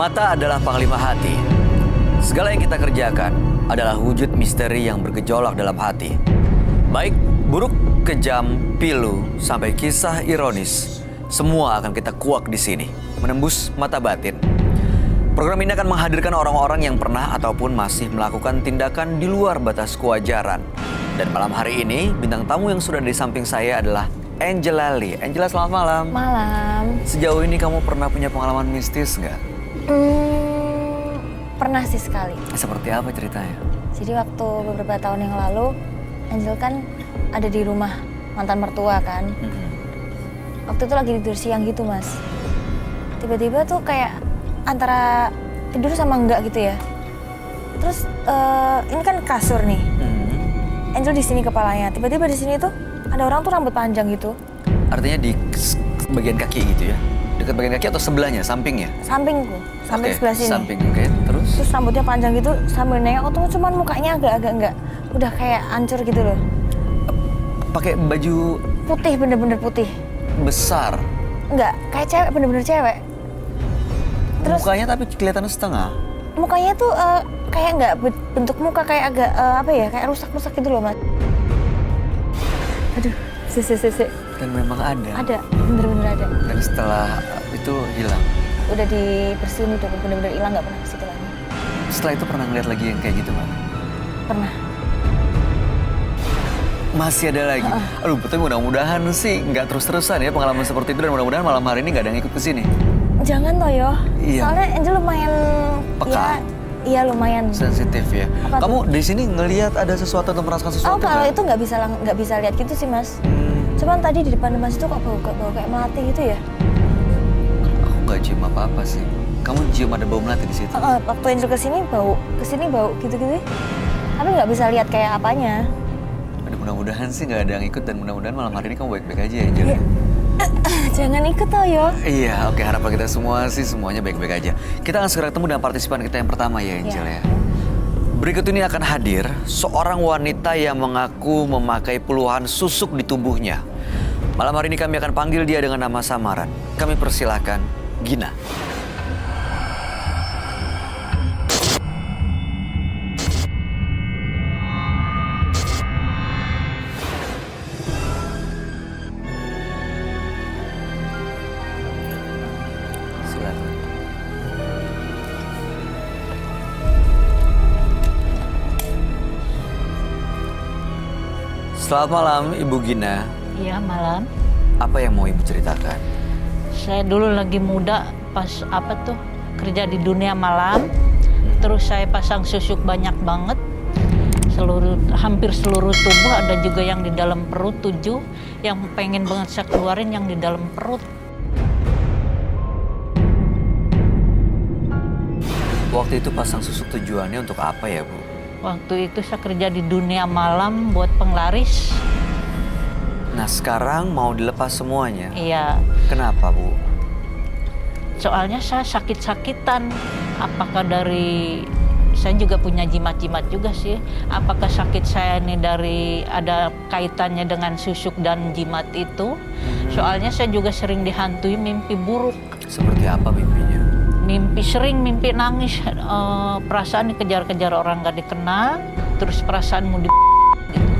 Mata adalah panglima hati. Segala yang kita kerjakan adalah wujud misteri yang bergejolak dalam hati. Baik, buruk, kejam, pilu, sampai kisah ironis, semua akan kita kuak di sini, menembus mata batin. Program ini akan menghadirkan orang-orang yang pernah ataupun masih melakukan tindakan di luar batas kewajaran. Dan malam hari ini, bintang tamu yang sudah di samping saya adalah Angela Lee. Angela, selamat malam. Malam. Sejauh ini kamu pernah punya pengalaman mistis nggak? Pernah sih sekali. Seperti apa ceritanya? Jadi waktu beberapa tahun yang lalu, Angel kan ada di rumah mantan mertua kan. Waktu itu lagi tidur siang gitu mas. Tiba-tiba tuh kayak antara tidur sama enggak gitu ya. Terus ini kan kasur nih. Angel di sini kepalanya. Tiba-tiba di sini tuh ada orang tuh rambut panjang gitu. Artinya di bagian kaki gitu ya? Dekat bagian kaki atau sebelahnya, sampingnya? Sampingku, samping sebelah sini. Samping, oke. Terus? Terus rambutnya panjang gitu, sambil nengok tuh cuman mukanya agak-agak enggak. Udah kayak hancur gitu loh. Pakai baju Putih, bener-bener putih. besar. Enggak, kayak cewek, bener-bener cewek. Terus Mukanya tapi kelihatan setengah. mukanya tuh kayak enggak bentuk muka kayak agak apa ya, kayak rusak-rusak gitu loh mas. Aduh, si. Dan memang ada. Ada, bener-bener ada. Dan setelah itu hilang. Udah dibersihin, udah bener-bener hilang, nggak pernah ke situ lagi. Setelah itu pernah ngeliat lagi yang kayak gitu, Mbak? Pernah. Masih ada lagi. Aduh, betul mudah-mudahan sih nggak terus-terusan ya pengalaman seperti itu, dan mudah-mudahan malam hari ini nggak ada yang ikut ke sini. Jangan Toyo. Iya. Soalnya Angel lumayan Peka. Iya lumayan. Sensitif ya. Apa Kamu di sini ngelihat ada sesuatu atau merasakan sesuatu? Oh kalau nggak? itu nggak bisa lihat gitu sih mas. Cuman tadi di depan mas itu kok bau kayak melati gitu ya. Aku nggak cium apa-apa sih. Kamu cium ada bau melati di situ? Waktu Angel kesini bau gitu-gitu. Tapi nggak bisa lihat kayak apanya. Aduh, mudah-mudahan sih nggak ada yang ikut, dan mudah-mudahan malam hari ini kamu baik-baik aja ya, Angel. Iya. Jangan ikut Toyo. Iya, oke, harapan kita semua sih semuanya baik-baik aja. Kita akan segera ketemu dengan partisipan kita yang pertama ya, Angel ya. Berikut ini akan hadir seorang wanita yang mengaku memakai puluhan susuk di tubuhnya. Malam hari ini kami akan panggil dia dengan nama samaran. Kami persilahkan Gina. Silakan. Selamat malam, Ibu Gina. Iya malam. Apa yang mau Ibu ceritakan? Saya dulu lagi muda pas kerja di dunia malam. Terus saya pasang susuk banyak banget. Hampir seluruh tubuh, ada juga yang di dalam perut 7. Yang pengen banget saya keluarin yang di dalam perut. Waktu itu pasang susuk tujuannya untuk apa ya, Bu? Waktu itu saya kerja di dunia malam buat penglaris. Nah, sekarang mau dilepas semuanya. Iya. Kenapa, Bu? Soalnya saya sakit-sakitan. Apakah dari... Saya juga punya jimat-jimat juga sih. Apakah sakit saya ini dari ada kaitannya dengan susuk dan jimat itu? Soalnya saya juga sering dihantui mimpi buruk. Seperti apa mimpinya? Sering mimpi nangis, perasaan dikejar-kejar orang gak dikenal, terus perasaanmu gitu.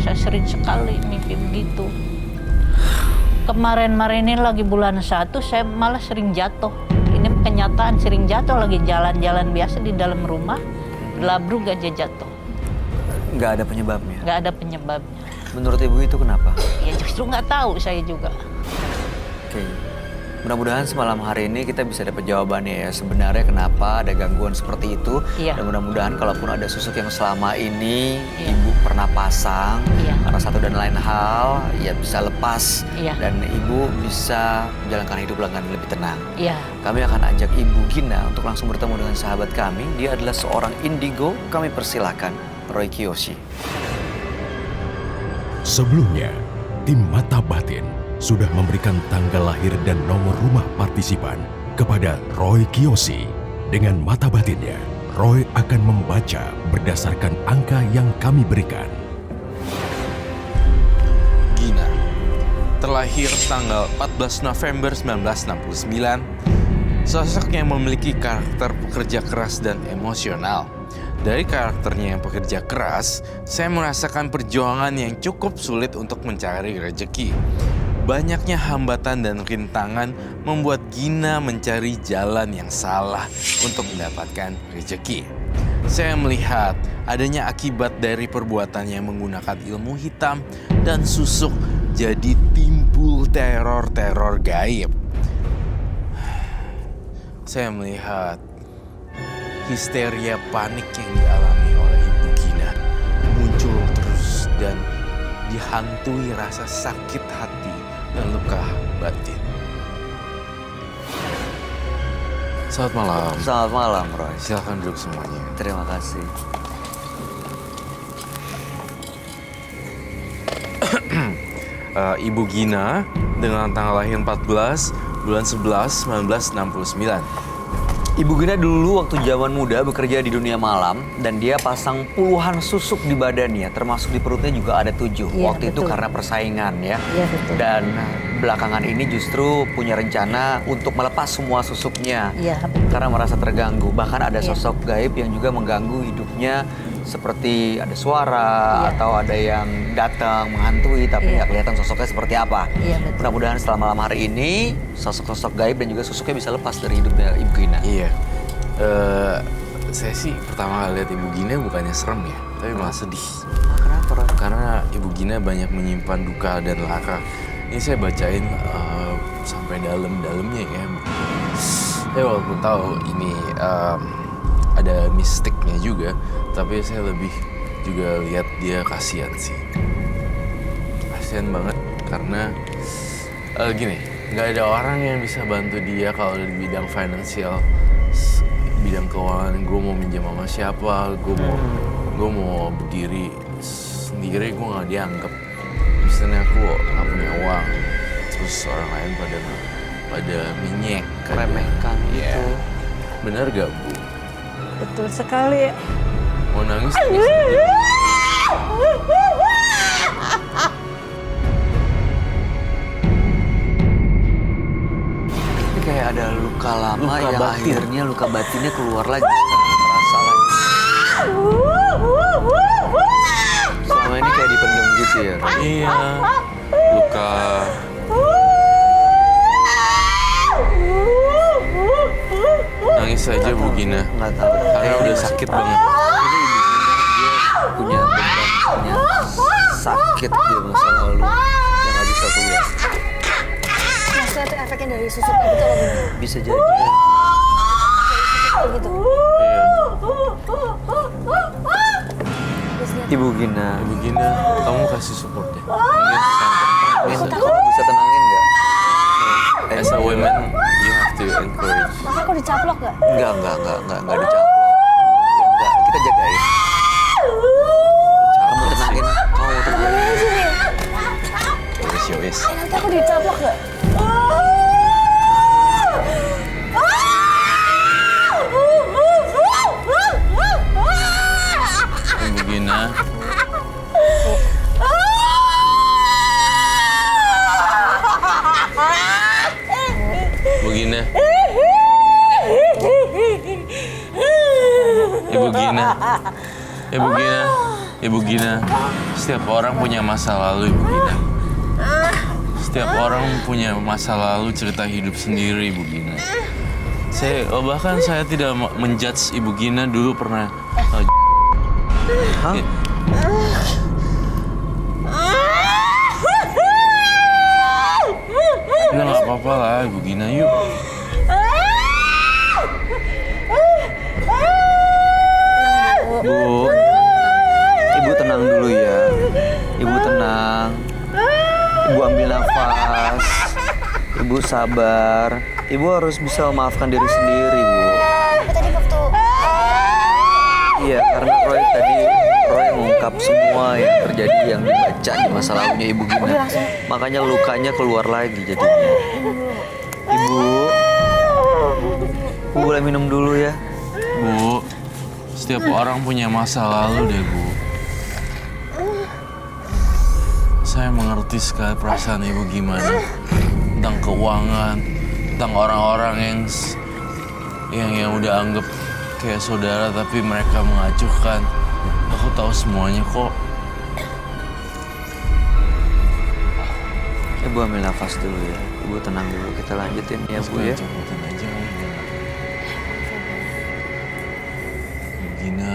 Saya sering sekali mimpi begitu. Kemarin ini lagi bulan 1, saya malah sering jatuh. Ini kenyataan, sering jatuh, lagi jalan-jalan biasa di dalam rumah, gelabruk aja jatuh. Nggak ada penyebabnya? Nggak ada penyebabnya. Menurut Ibu itu kenapa? Ya justru nggak tahu saya juga. Oke. Mudah-mudahan semalam hari ini kita bisa dapat jawabannya ya. Sebenarnya kenapa ada gangguan seperti itu. Iya. Dan mudah-mudahan kalaupun ada susuk yang selama ini Iya. Ibu pernah pasang, Iya. karena satu dan lain hal, ya bisa lepas. Iya. Dan Ibu bisa menjalankan hidup dengan lebih tenang. Iya. Kami akan ajak Ibu Gina untuk langsung bertemu dengan sahabat kami. Dia adalah seorang indigo. Kami persilahkan Roy Kiyoshi. Sebelumnya, tim Mata Batin sudah memberikan tanggal lahir dan nomor rumah partisipan kepada Roy Kiyoshi. Dengan mata batinnya, Roy akan membaca berdasarkan angka yang kami berikan. Gina, terlahir tanggal 14 November 1969 Sosok yang memiliki karakter pekerja keras dan emosional. Dari karakternya yang pekerja keras, saya merasakan perjuangan yang cukup sulit untuk mencari rezeki. Banyaknya hambatan dan rintangan membuat Gina mencari jalan yang salah untuk mendapatkan rezeki. Saya melihat adanya akibat dari perbuatannya menggunakan ilmu hitam dan susuk, jadi timbul teror-teror gaib. Saya melihat histeria panik yang dialami oleh Ibu Gina muncul terus dan dihantui rasa sakit hati dan luka batin. Selamat malam. Selamat malam, Roy. Silakan duduk semuanya. Terima kasih. Ibu Gina dengan tanggal lahir 14 bulan 11 1969. Ibu Gina dulu waktu zaman muda bekerja di dunia malam dan dia pasang puluhan susuk di badannya, termasuk di perutnya juga ada 7. Iya, Waktu itu betul. karena persaingan ya. Iya, betul. Dan belakangan ini justru punya rencana untuk melepas semua susuknya. Iya, betul. Karena merasa terganggu. Bahkan ada Iya. sosok gaib yang juga mengganggu hidupnya, seperti ada suara Iya. atau ada yang datang menghantui tapi Iya. nggak kelihatan sosoknya seperti apa. Iya, betul. Mudah-mudahan setelah malam hari ini sosok-sosok gaib dan juga susuknya bisa lepas dari hidupnya Ibu Gina. Iya. Saya sih pertama kali lihat Ibu Gina bukannya serem ya, tapi malah sedih. Kenapa, Roy? Karena Ibu Gina banyak menyimpan duka dan laka. Ini saya bacain sampai dalam-dalamnya ya. Saya walaupun tahu ini ada mistiknya juga, tapi saya lebih juga lihat dia kasihan sih. Kasihan banget karena gini, nggak ada orang yang bisa bantu dia kalau di bidang finansial, bidang keuangan. Gue mau minjem sama siapa, gue mau berdiri sendiri, gue nggak dianggap. Misalnya aku nggak punya uang, terus orang lain pada menyek, Meremehkan Iya. gitu. Benar gak, Bu? Betul sekali. Mau nangis aja. Ini kayak ada luka lama Luka yang batin. akhirnya luka batinnya keluar lagi sekarang terasa lagi. Selama ini kayak dipendam gitu ya. Roy? Iya, luka. Nangis saja Bu Gina, Nggak tahu. karena udah sakit banget. Ini Ibu Gina dia punya beban, punya sakit di masa lalu yang nggak bisa keluar. Maksudnya itu efeknya dari susuknya gitu loh, Bun. Bisa jadi. Kayak gitu. Iya. Terus lihat, Ibu Gina, Bu Gina, kamu kasih support deh. Mungkin sampai. kamu bisa tenangin nggak? As a woman, you have to encourage. makanya aku dicaplok gak? Enggak dicaplok. Ya, enggak, kita jagain. Kamu tenangin. Yowis. Nanti aku dicaplok gak? Ibu Gina. Bu Gina. Ibu Gina. Ibu Gina. Ibu Gina. Setiap orang punya masa lalu, Ibu Gina. Setiap orang punya masa lalu, cerita hidup sendiri, Ibu Gina. Bahkan saya tidak menjudge Ibu Gina dulu pernah. Hah? Udah nggak apa-apa lah, Ibu Gina, yuk. Bu, Ibu tenang dulu ya. Ibu tenang. Ibu ambil nafas. Ibu sabar. Ibu harus bisa memaafkan diri sendiri, Bu. Tapi tadi waktu Iya, karena Roy mengungkap semua yang terjadi yang dibaca di masa lalunya Ibu Gina. Makanya lukanya keluar lagi jadinya. Ibu boleh minum dulu ya. Bu, setiap orang punya masa lalu deh, Bu. Saya mengerti sekali perasaan Ibu gimana. Tentang keuangan, tentang orang-orang yang yang udah anggap kayak saudara tapi mereka mengacuhkan. Aku tahu semuanya kok. Ibu ambil nafas dulu ya. Ibu tenang dulu. Kita lanjutin ya Bu ya. Cobain aja kamu bilang. Gina.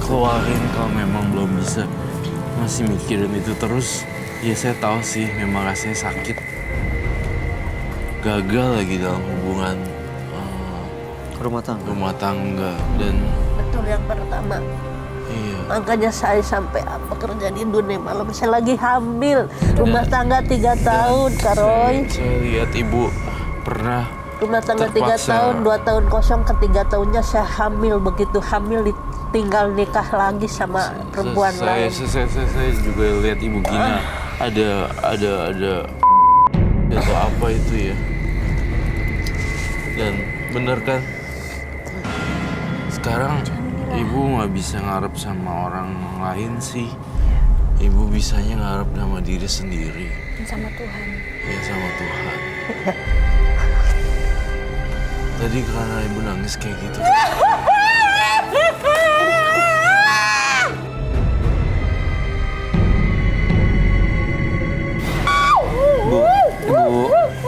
Keluarin kalau memang belum bisa. Masih mikirin itu terus. Ya saya tahu sih memang rasanya sakit. Gagal lagi dalam hubungan Rumah tangga. dan Betul yang pertama. iya. Makanya saya sampai bekerja di dunia malam. Saya lagi hamil. Rumah tangga 3 tahun, Kak Roy. Saya lihat ibu pernah Rumah tangga 3 terpaksa. tahun, 2 tahun kosong, ketiga tahunnya saya hamil. Begitu hamil tinggal nikah lagi sama perempuan lain. Saya juga lihat ibu Gina ada itu apa itu ya. Dan bener kan sekarang ibu nggak bisa ngarep sama orang lain sih. Ibu bisanya ngarep sama diri sendiri. Sama Tuhan. Ya sama Tuhan. Tadi karena ibu nangis kayak gitu.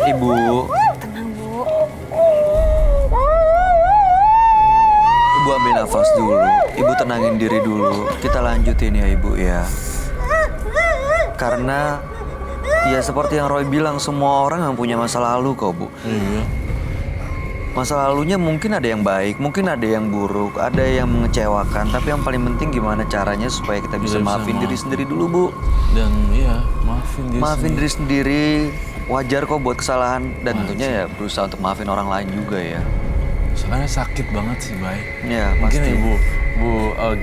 Ibu. Tenang Bu. Ibu ambil nafas dulu. Ibu tenangin diri dulu. Kita lanjutin ya Ibu ya. Karena ya seperti yang Roy bilang, semua orang yang punya masa lalu kok Bu. Iya. Masa lalunya mungkin ada yang baik, mungkin ada yang buruk, ada yang mengecewakan. Tapi yang paling penting gimana caranya supaya kita bisa Bisa maafin diri maaf. sendiri dulu Bu. Dan iya maafin diri Maafin sendiri. diri sendiri, wajar kok buat kesalahan. Dan tentunya ya berusaha untuk maafin orang lain juga ya. Soalnya sakit banget sih, Bay. Ya Mungkin pasti. Bu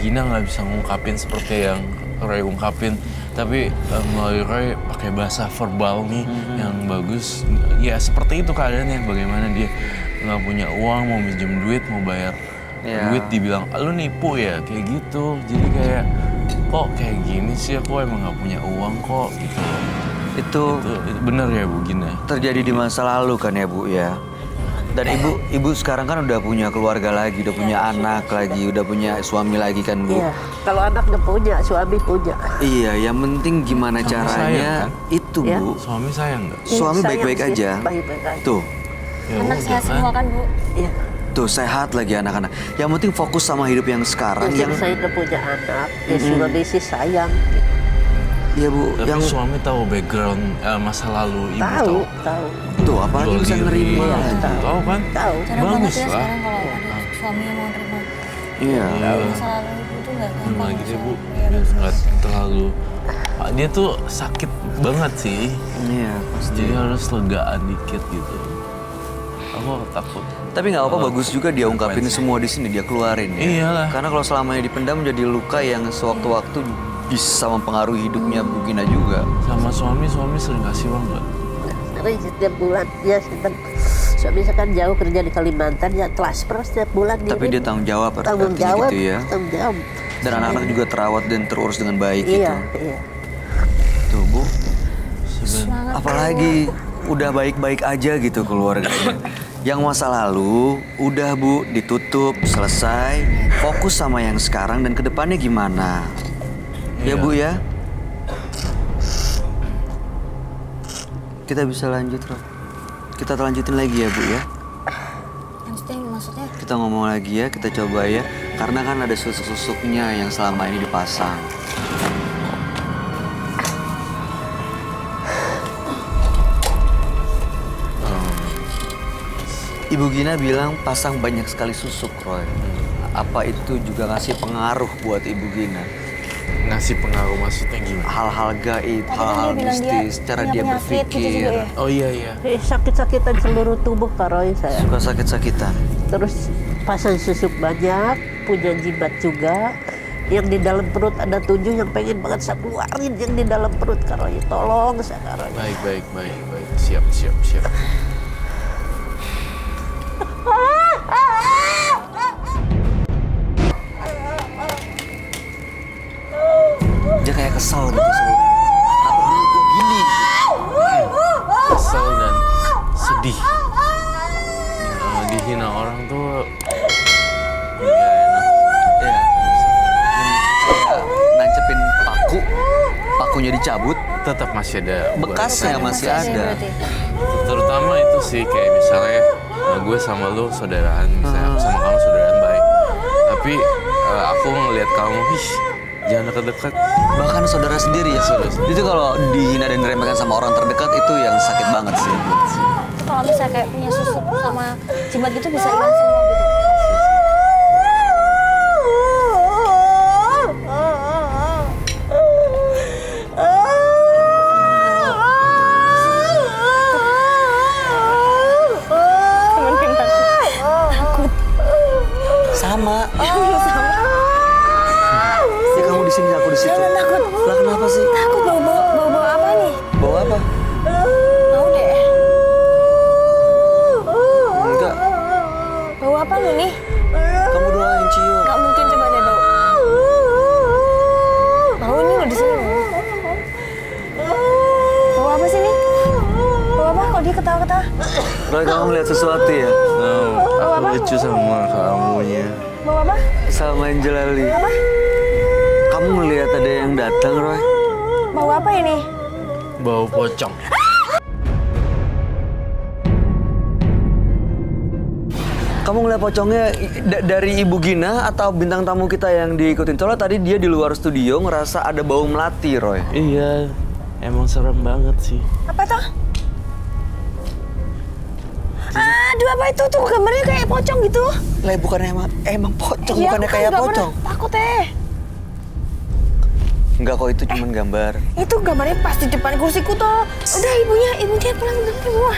Gina nggak bisa ngungkapin seperti yang Roy ungkapin, tapi melalui Roy pakai bahasa verbal nih yang bagus. Ya seperti itu keadaannya. Bagaimana dia nggak punya uang, mau minjem duit, mau bayar Ya. duit, dibilang lu nipu ya, kayak gitu. Jadi kayak kok kayak gini sih, aku emang nggak punya uang kok gitu. Itu Itu bener ya Bu Gina? terjadi di masa lalu kan ya Bu ya. Dan ibu sekarang kan udah punya keluarga lagi, udah punya anak lagi, udah punya suami lagi kan Bu. Iya. Kalau anak nggak punya, suami punya. Iya, yang penting gimana Suami caranya sayang, kan? itu Ya. Bu. Suami sayang nggak? Suami Sayang baik-baik sih, aja. Baik-baik aja. Tuh, Ya Anak udah sehat semua kan Bu. Iya. tuh sehat lagi anak-anak. Yang penting fokus sama hidup yang sekarang. Ya, Yang saya udah punya anak. Ya suami sih sayang. Iya Bu, Tapi yang suami tahu background masa lalu ibu Tahu, tahu. tuh apalagi Jual bisa diri. nerima Iya, lagi. Tahu kan? Tahu. Jarang banget Bagus ya lah. sekarang kalau ada suami yang mau nerima. Iya. Masa lalu Ibu tuh nggak gampang. Lagi deh Bu, Iya, nggak terlalu. Dia tuh sakit banget sih. Iya, pasti. Jadi harus legaan dikit gitu. Aku takut. Tapi nggak apa-apa, bagus juga dia ungkapin semua di sini, dia keluarin ya. Iyalah. Karena kalau selamanya dipendam jadi luka yang sewaktu-waktu bisa mempengaruhi hidupnya Bu Gina juga. Sama suami sering kasih uang nggak? Sering setiap bulan dia suami saya kan jauh kerja di Kalimantan, ya transfer setiap bulan. Tapi dia tanggung jawab tanggung artinya jawab, gitu ya. tanggung jawab. Dan anak-anak juga terawat dan terurus dengan baik Iya, gitu. iya. Tuh Bu, Semangat apalagi udah baik-baik aja gitu keluarganya. Yang masa lalu udah Bu ditutup, selesai. Fokus sama yang sekarang dan kedepannya gimana. Ya Iya. Bu ya. Kita bisa lanjut Rob. Kita lanjutin lagi ya Bu ya. Maksudnya Kita ngomong lagi ya, kita coba ya. Karena kan ada susuk-susuknya yang selama ini dipasang. Ibu Gina bilang pasang banyak sekali susuk, Roy. Apa itu juga ngasih pengaruh buat Ibu Gina? Ngasih pengaruh maksudnya gimana? Hal-hal gaib, Tadi kan hal-hal dia bilang dia mistis, cara punya dia penyakit gitu berpikir. juga ya? Oh iya. Sakit-sakitan seluruh tubuh Kak Roy saya. Suka sakit-sakitan. Terus pasang susuk banyak, punya jimat juga. Yang di dalam perut ada 7 yang pengen banget saya keluarin yang di dalam perut Kak Roy. Tolong saya Kak Roy. Baik. Siap. Dia kayak kesel gitu sebenarnya. Kenapa dulu gue gini? Kesel dan sedih pakunya dicabut, tetap masih ada bekasnya masih ada. berarti. Terutama itu sih kayak misalnya gue sama lu saudaraan, misalnya aku sama kamu saudaraan baik. Tapi aku ngelihat kamu, jangan dekat-dekat. Bahkan saudara sendiri ya. Itu kalau dihina dan diremehkan sama orang terdekat itu yang sakit banget sih. Itu kalau misalnya kayak punya susuk sama jimat gitu bisa hilang semua gitu. Sama. Ya kamu di sini, aku di situ. Jangan takut. Lah kenapa sih? Takut bau apa nih? Bawa apa? Bau deh. Enggak. Bau apa lu nih? Kamu doang yang cium. Gak mungkin coba deh bau. Bau ini lo di sini. Bau apa sih nih? Bau apa? Kok dia ketawa-ketawa? Roy, kamu melihat sesuatu ya? Aku lucu sama kamunya. Bau apa? Sama Angel Ali. Apa? Kamu melihat ada yang datang, Roy? Bau apa ini? Bau pocong. Kamu ngeliat pocongnya dari Ibu Gina atau bintang tamu kita yang diikutin? Soalnya tadi dia di luar studio ngerasa ada bau melati, Roy. Iya, emang serem banget sih. Apa tuh? Aduh, apa itu tuh gambarnya kayak pocong gitu? Lah bukan emang pocong, Iya, bukannya aku kayak nggak pocong. pernah takut Enggak kok, itu cuman gambar. Itu gambarnya pas di depan kursiku tuh. Udah ibunya pulang semua.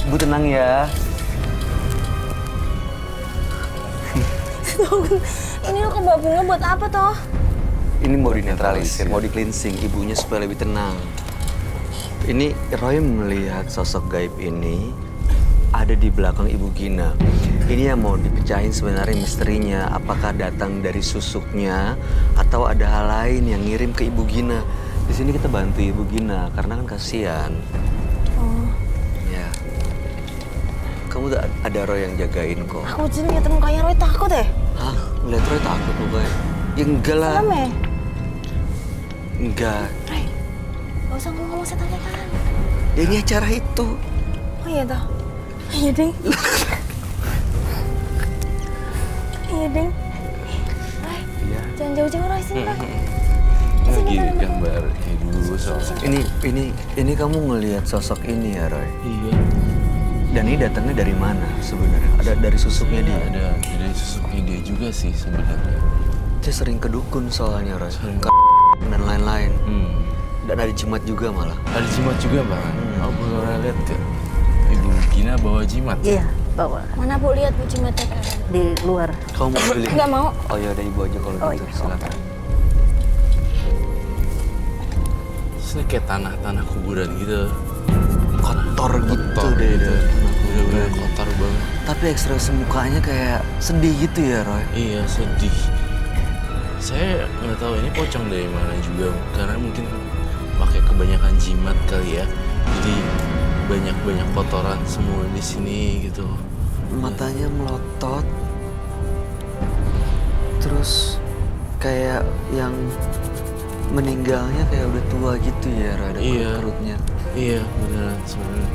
Ibu tenang ya. Ini lo ke bunga buat apa toh? Ini mau dinetralisir, mau di cleansing ibunya supaya lebih tenang. Ini Roy melihat sosok gaib ini ada di belakang Ibu Gina. Ini yang mau dipecahin sebenarnya misterinya. Apakah datang dari susuknya atau ada hal lain yang ngirim ke Ibu Gina? Di sini kita bantu Ibu Gina karena kan kasihan. Oh, Ya. Kamu ada Roy yang jagain kok. aku jadi lihat mukanya Roy takut ya? Hah? Ngeliat Roy takut mukanya? Ya enggak lah. Serem ya? Enggak. Roy, gak usah ngomong setan-setan. Ya ini acara itu. Oh iya toh? Iya ding. Iya ding. Roy, Iya. jangan jauh-jauh Roy, sini Roy. Lagi gambar kayak dulu soalnya. Ini kamu ngelihat sosok ini ya, Roy? Iya. Dan ini datangnya dari mana sebenarnya? Ada dari susuknya dia? Ada dari susuknya dia juga sih sebenarnya. Dia sering ke dukun soalnya, Roy. Sering. Dan lain-lain. Hmm. Dan ada jimat juga malah. Ada jimat juga bang. Aku pernah lihat ya. Ibu Gina bawa jimat. Iya, bawa Mana Bu lihat Bu jimatnya kan? di luar. Kamu mau pilih? Nggak mau. Oh ya udah ibu aja kalau Oh, gitu. iya. Silakan. Ini kayak tanah-tanah kuburan gitu. Kotor gitu Kotor deh. gitu. Dia. Bener-bener kotor banget. Tapi ekspresi mukanya kayak sedih gitu ya, Roy? Iya sedih. Saya nggak tahu ini pocong dari mana juga karena mungkin pakai kebanyakan jimat kali ya. Jadi banyak kotoran semua di sini gitu. Matanya melotot. Terus kayak yang meninggalnya kayak udah tua gitu ya, Roy, ada Iya. perutnya. Iya beneran sebenarnya.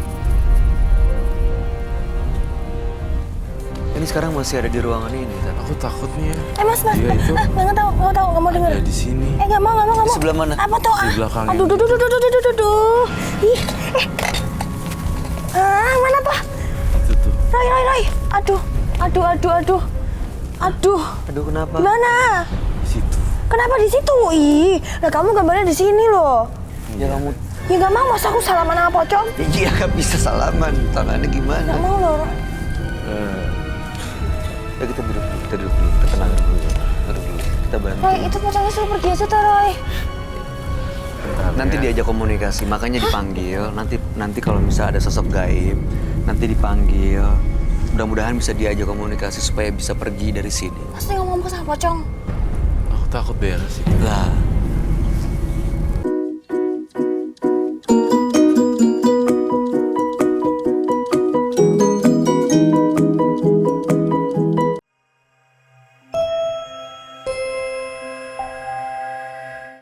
Ini sekarang masih ada di ruangan ini, Tan. Aku takut nih ya. Mas, Dia itu nggak tahu, nggak mau denger. ada di sini. Nggak mau. Di sebelah mana? Apa tuh? Di belakang. Aduh, duh. Ih, mana tuh? Itu tuh. Roy. Aduh. Aduh, kenapa? Gimana? Di situ. Kenapa di situ? Ih, lah kamu gambarnya di sini loh. Ya kamu... Ya nggak mau, masa aku salaman sama pocong? Iya, gak bisa salaman. Tangannya gimana? Nggak mau loh. Roy. Ya kita duduk dulu. Kita tenangin dulu. Duduk dulu. Kita bantu. Roy, itu pocongnya suruh pergi aja tuh, Roy. Bentar, Nanti ya. diajak komunikasi, makanya dipanggil. Nanti kalau misalnya ada sosok gaib, nanti dipanggil. Mudah-mudahan bisa diajak komunikasi supaya bisa pergi dari sini. Pasti ngomong sama pocong. Aku takut beres sih. Lah,